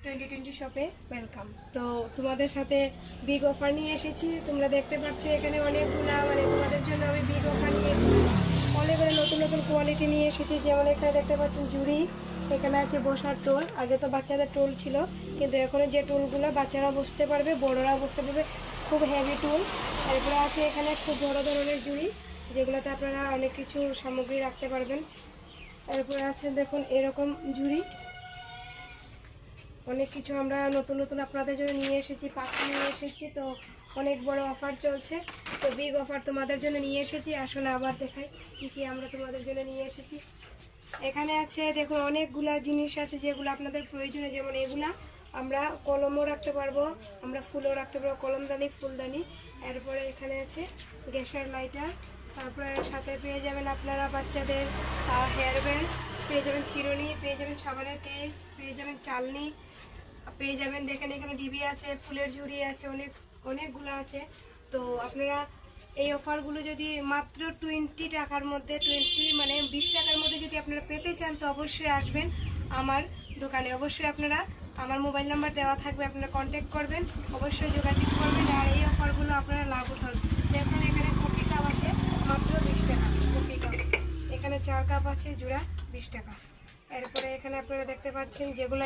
2020 শপে ওয়েলকাম। তো তোমাদের সাথে বিগ অফার নিয়ে এসেছি। তোমরা দেখতে পাচ্ছ এখানে অনেকগুলা তোমাদের জন্য আমি বিগ অফার নিয়ে অনেকগুলো নতুন নতুন কোয়ালিটি নিয়ে এসেছি। যেমন এখানে দেখতে পাচ্ছেন জুড়ি, এখানে আছে বসার টোল। আগে তো বাচ্চাদের টোল ছিল, কিন্তু এখন যে টোলগুলো বাচ্চারা বসতে পারবে, বড়রা বসতে পারবে, খুব হেভি টোল। এরপরে আছে এখানে খুব বড় ধরনের জুড়ি, যেগুলোতে আপনারা অনেক কিছু সামগ্রী রাখতে পারবেন। এরপরে আছে দেখুন এরকম ঝুড়ি, অনেক কিছু আমরা নতুন নতুন আপনাদের জন্য নিয়ে এসেছি, পাখি নিয়ে এসেছি। তো অনেক বড় অফার চলছে, তো বিগ অফার তোমাদের জন্য নিয়ে এসেছি। আসলে আবার দেখাই কী কী আমরা তোমাদের জন্য নিয়ে এসেছি। এখানে আছে দেখুন অনেকগুলা জিনিস আছে যেগুলো আপনাদের প্রয়োজনে। যেমন এগুলা আমরা কলমও রাখতে পারবো, আমরা ফুলও রাখতে পারবো, কলমদানি, ফুলদানি। এরপরে এখানে আছে গ্যাসের লাইটার। তারপরে সাথে পেয়ে যাবেন আপনারা বাচ্চাদের হেয়ার ব্যান্ড, পেয়ে যাবেন চিরুনি, পেয়ে যাবেন সাবানের কেস, পেয়ে যাবেন চালনি, পেয়ে যাবেন দেখেন এখানে ডিবি আছে, ফুলের ঝুড়ি আছে, অনেকগুলো আছে। তো আপনারা এই অফারগুলো যদি মাত্র 20 টাকার মধ্যে, 20 টাকার মধ্যে যদি আপনারা পেতে চান, তো অবশ্যই আসবেন আমার দোকানে। অবশ্যই আপনারা আমার মোবাইল নাম্বার দেওয়া থাকবে, আপনারা কন্ট্যাক্ট করবেন, অবশ্যই যোগাযোগ করবেন। আর এই অফারগুলো আপনারা লাভ উঠান। দেখুন এখানে কফি কাপ আছে মাত্র 20 টাকা, কফি কাপ। এখানে 4 কাপ আছে জোড়া 20 টাকা। এরপরে এখানে আপনারা দেখতে পাচ্ছেন যেগুলো